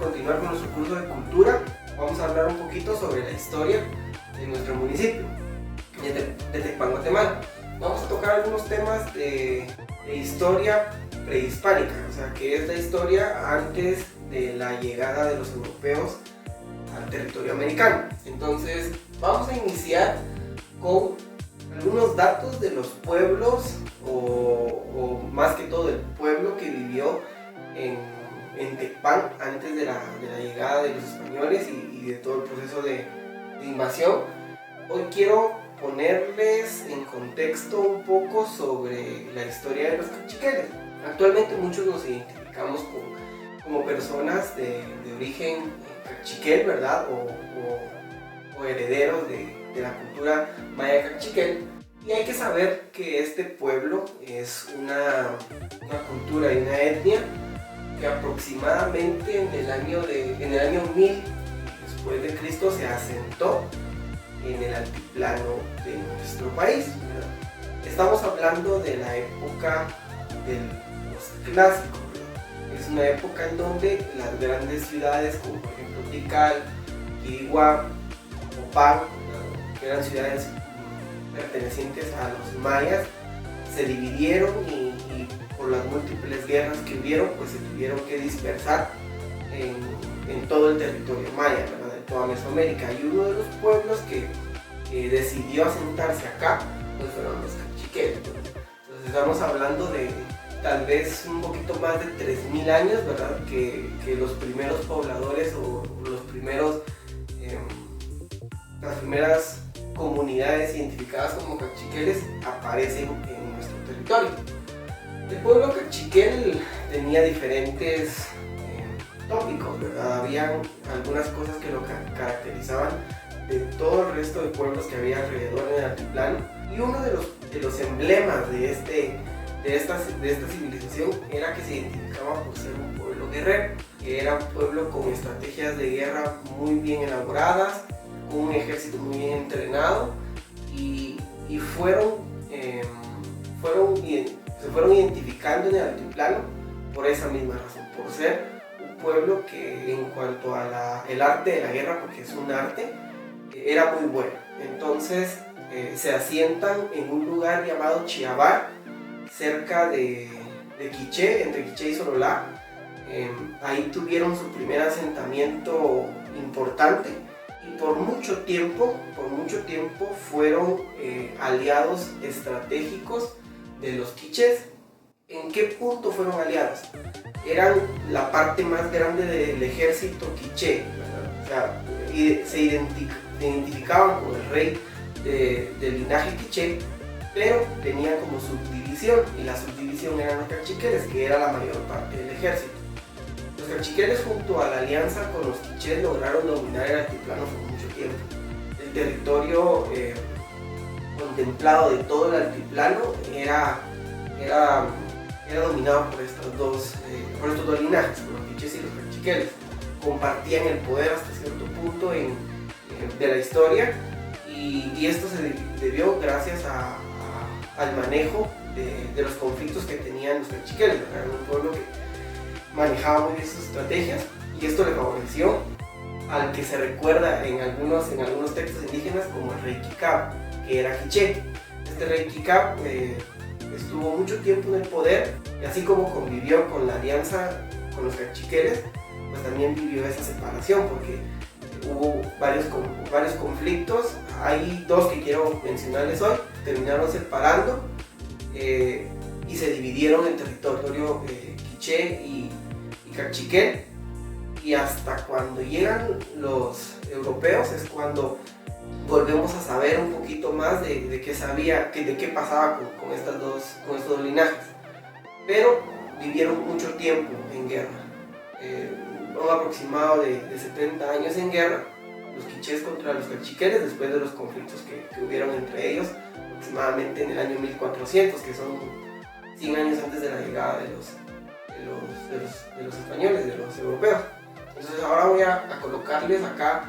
continuar con nuestro curso de cultura. Vamos a hablar un poquito sobre la historia de nuestro municipio, de Tecpan, Guatemala. Vamos a tocar algunos temas de historia prehispánica, o sea, que es la historia antes de la llegada de los europeos al territorio americano. Entonces, vamos a iniciar con algunos datos de los pueblos, o más que todo del pueblo que vivió en Tecpan antes de la llegada de los españoles y de todo el proceso de invasión. Hoy quiero ponerles en contexto un poco sobre la historia de los cachiqueles. Actualmente muchos nos identificamos como personas de origen cachiquel, ¿verdad? O herederos de la cultura maya cachiquel. Y hay que saber que este pueblo es una cultura y una etnia que aproximadamente en el año 1000 después de Cristo se asentó en el altiplano de nuestro país, ¿verdad? Estamos hablando de la época de los clásicos, ¿verdad? Es una época en donde las grandes ciudades como por ejemplo Tikal, Quiriguá, Copán, que eran ciudades pertenecientes a los mayas, se dividieron y por las múltiples guerras que hubieron, pues se tuvieron que dispersar en todo el territorio maya, ¿verdad? De toda Mesoamérica. Y uno de los pueblos que decidió asentarse acá, pues fueron los cachiqueles. Entonces estamos hablando de tal vez un poquito más de 3000 años, ¿verdad? Que los primeros pobladores o las primeras comunidades identificadas como cachiqueles aparecen en nuestro territorio. El pueblo cachiquel tenía diferentes tópicos, ¿verdad? Habían algunas cosas que lo caracterizaban de todo el resto de pueblos que había alrededor en el altiplano, y uno de los emblemas de esta civilización era que se identificaba por ser un pueblo guerrero, que era un pueblo con estrategias de guerra muy bien elaboradas, con un ejército muy bien entrenado, y se fueron identificando en el altiplano por esa misma razón, por ser un pueblo que en cuanto a el arte de la guerra, porque es un arte, era muy bueno. Entonces se asientan en un lugar llamado Chiabar, cerca de Quiché, entre Quiché y Sololá. Ahí tuvieron su primer asentamiento importante y por mucho tiempo fueron aliados estratégicos de los quichés. ¿En qué punto fueron aliados? Eran la parte más grande del ejército quiché, ¿verdad? O sea, se identificaban con el rey del linaje quiché, pero tenían como subdivisión, y la subdivisión eran los cachiqueles, que era la mayor parte del ejército. Los cachiqueles, junto a la alianza con los quichés, lograron dominar el altiplano por mucho tiempo. El territorio contemplado de todo el altiplano era dominado por estos dos linajes, por los quichés y los cachiqueles. Compartían el poder hasta cierto punto de la historia, y esto se debió gracias al manejo de los conflictos que tenían los cachiqueles. Era un pueblo que manejaba muy bien sus estrategias, y esto le favoreció al que se recuerda en algunos textos indígenas como el rey Kikab, que era quiché. Este rey Kikab estuvo mucho tiempo en el poder, y así como convivió con la alianza con los cachiqueles, pues también vivió esa separación, porque hubo varios conflictos. Hay dos que quiero mencionarles hoy. Terminaron separando y se dividieron en territorio quiché y cachiquel, y hasta cuando llegan los europeos es cuando volvemos a saber un poquito más de qué pasaba con estos dos linajes. Pero vivieron mucho tiempo en guerra, un aproximado de 70 años en guerra, los quichés contra los cachiqueles, después de los conflictos que hubieron entre ellos, aproximadamente en el año 1400, que son 100 años antes de la llegada de los españoles, de los europeos. Entonces ahora voy a colocarles acá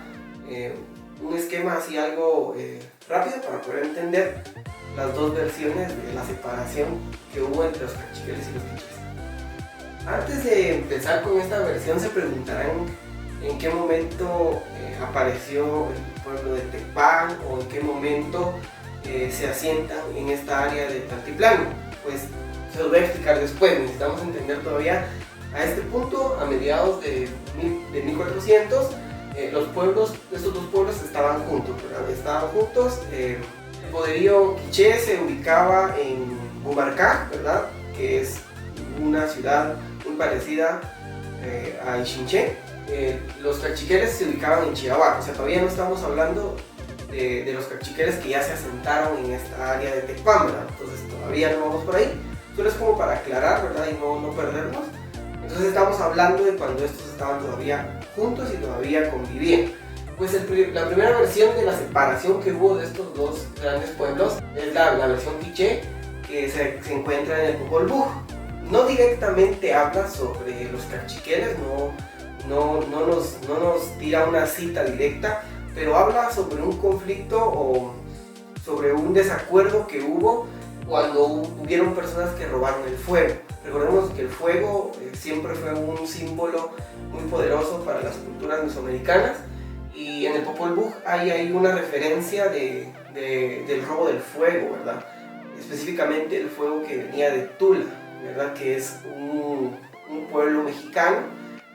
un esquema así algo rápido para poder entender las dos versiones de la separación que hubo entre los cachiqueles y los quichés. Antes de empezar con esta versión se preguntarán en qué momento apareció el pueblo de Tecpan o en qué momento se asientan en esta área del altiplano. Pues se los voy a explicar después, necesitamos entender todavía a este punto, a mediados de 1400, estos dos pueblos estaban juntos, ¿verdad? Estaban juntos. El poderío quiché se ubicaba en Bumarcá, ¿verdad? Que es una ciudad muy parecida a Ixinché. Los cachiqueles se ubicaban en Chihuahua, o sea, todavía no estamos hablando de los cachiqueles que ya se asentaron en esta área de Tecpan, ¿verdad? Entonces todavía no vamos por ahí, solo es como para aclarar, ¿verdad? Y no perdernos. Entonces estamos hablando de cuando estos estaban todavía juntos y todavía convivían. Pues la primera versión de la separación que hubo de estos dos grandes pueblos es la versión quiché, que se encuentra en el Popol Vuh. No directamente habla sobre los cachiqueles, no nos tira una cita directa, pero habla sobre un conflicto o sobre un desacuerdo que hubo cuando hubieron personas que robaron el fuego. Recordemos que el fuego siempre fue un símbolo muy poderoso para las culturas mesoamericanas, y en el Popol Vuh hay una referencia del robo del fuego, ¿verdad? Específicamente el fuego que venía de Tula, ¿verdad? Que es un pueblo mexicano,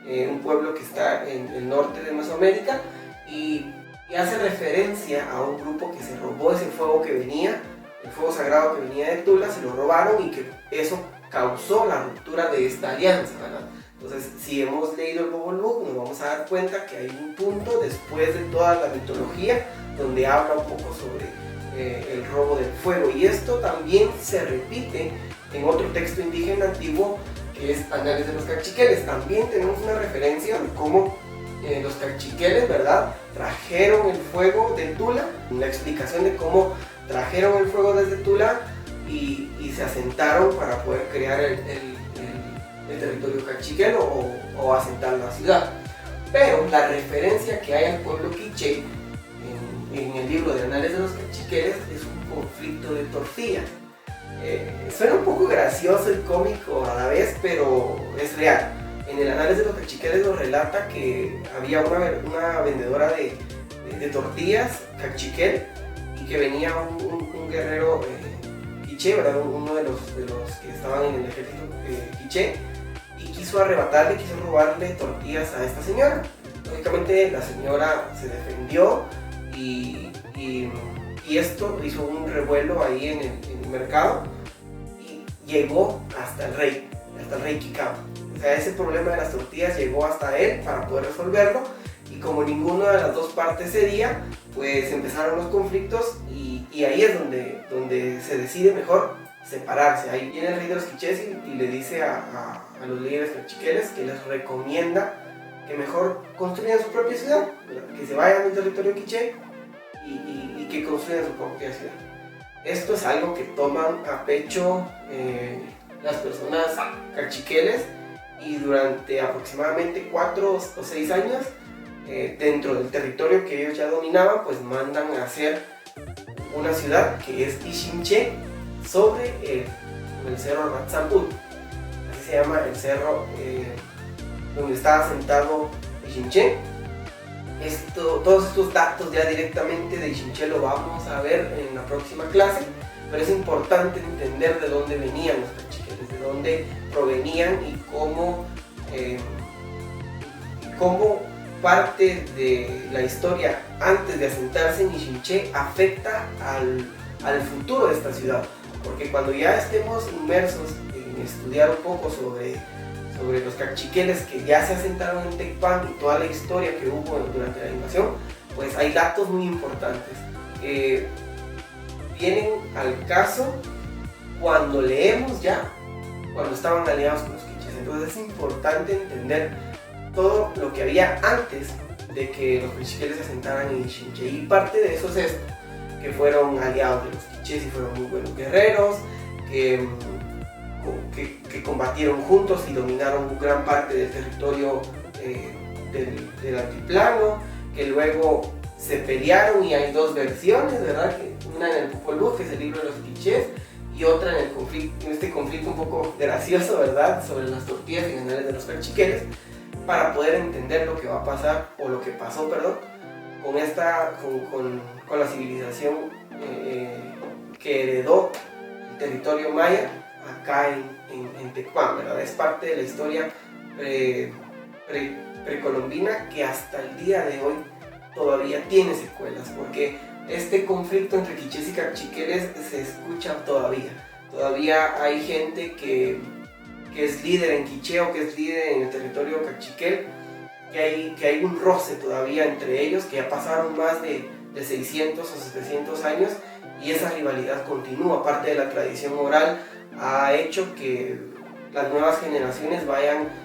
un pueblo que está en el norte de Mesoamérica, y hace referencia a un grupo que se robó ese fuego que venía, el fuego sagrado que venía de Tula, se lo robaron y que eso causó la ruptura de esta alianza, ¿verdad? Entonces, si hemos leído el Popol Vuh, nos vamos a dar cuenta que hay un punto después de toda la mitología donde habla un poco sobre el robo del fuego, y esto también se repite en otro texto indígena antiguo que es Anales de los Cachiqueles. También tenemos una referencia de cómo los cachiqueles, ¿verdad?, trajeron el fuego de Tula, una explicación de cómo trajeron el fuego desde Tula y se asentaron para poder crear el territorio cachiquel o asentar la ciudad. Pero la referencia que hay al pueblo quiché en el libro de Anales de los Cachiqueles es un conflicto de tortillas. Suena un poco gracioso y cómico a la vez, pero es real. En el Anales de los Cachiqueles nos relata que había una vendedora de tortillas cachiquel, y que venía un guerrero quiché, ¿verdad? Uno de los que estaban en el ejército quiché, y quiso robarle tortillas a esta señora. Lógicamente la señora se defendió y esto hizo un revuelo ahí en el mercado y llegó hasta el rey Kikau. O sea, ese problema de las tortillas llegó hasta él para poder resolverlo, y como ninguna de las dos partes cedía, pues empezaron los conflictos, y ahí es donde se decide mejor separarse. Ahí viene el rey de los quichés y le dice a los líderes cachiqueles que les recomienda que mejor construyan su propia ciudad, que se vayan del territorio quiché y que construyan su propia ciudad. Esto es algo que toman a pecho las personas cachiqueles, y durante aproximadamente 4 o 6 años, dentro del territorio que ellos ya dominaban, pues mandan a hacer una ciudad que es Ixinché, sobre el cerro Ratzaput. Así se llama el cerro donde está asentado Ixinché. Todos estos datos ya directamente de Ixinché lo vamos a ver en la próxima clase, pero es importante entender de dónde venían los cachiqueles, de dónde provenían y cómo parte de la historia antes de asentarse en Ixinché afecta al futuro de esta ciudad. Porque cuando ya estemos inmersos en estudiar un poco sobre los cachiqueles que ya se asentaron en Tecpan y toda la historia que hubo durante la invasión, pues hay datos muy importantes que vienen al caso cuando leemos ya cuando estaban aliados con los quichés. Entonces es importante entender todo lo que había antes de que los cachiqueles se asentaran en Ixinché, y parte de eso es esto, que fueron aliados de los quichés y fueron muy buenos guerreros, que combatieron juntos y dominaron gran parte del territorio del altiplano, que luego se pelearon, y hay dos versiones, ¿verdad? Una en el Popol Vuh, que es el libro de los quichés, y y otra en este conflicto un poco gracioso, ¿verdad?, sobre las tortillas y canales de los cachiqueles, para poder entender lo que va a pasar, o lo que pasó, perdón, con la civilización que heredó el territorio maya acá en Tecpan, ¿verdad? Es parte de la historia precolombina que hasta el día de hoy todavía tiene secuelas, porque este conflicto entre quichés y cachiqueles se escucha todavía. Todavía hay gente que es líder en quiché o que es líder en el territorio cachiquel, que hay un roce todavía entre ellos, que ya pasaron más de 600 o 700 años, y esa rivalidad continúa. Parte de la tradición oral ha hecho que las nuevas generaciones vayan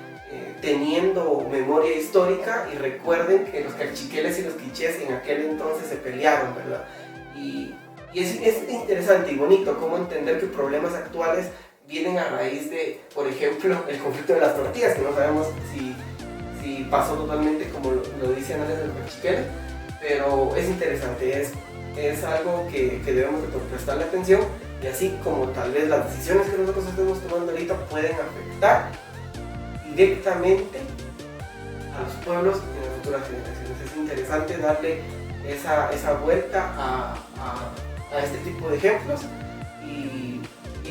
teniendo memoria histórica y recuerden que los cachiqueles y los quichés en aquel entonces se pelearon, ¿verdad? Y es interesante y bonito cómo entender que problemas actuales vienen a raíz de, por ejemplo, el conflicto de las tortillas, que no sabemos si pasó totalmente como lo dice Análisis del cachiquel, pero es interesante, es algo que debemos de prestarle atención, y así como tal vez las decisiones que nosotros estemos tomando ahorita pueden afectar directamente a los pueblos en las futuras generaciones. Es interesante darle esa vuelta a este tipo de ejemplos, y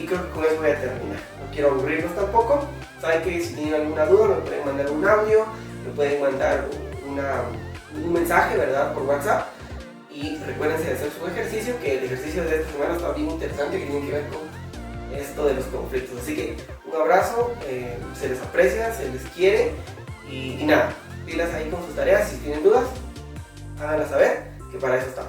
creo que con eso voy a terminar. No quiero aburrirlos tampoco. Saben que si tienen alguna duda me pueden mandar un audio, me pueden mandar un mensaje, ¿verdad?, por WhatsApp. Y recuérdense de hacer su ejercicio, que el ejercicio de esta semana está bien interesante, que tiene que ver con esto de los conflictos. Así que un abrazo, se les aprecia, se les quiere, y nada, pilas ahí con sus tareas. Si tienen dudas, háganlas saber, que para eso estamos.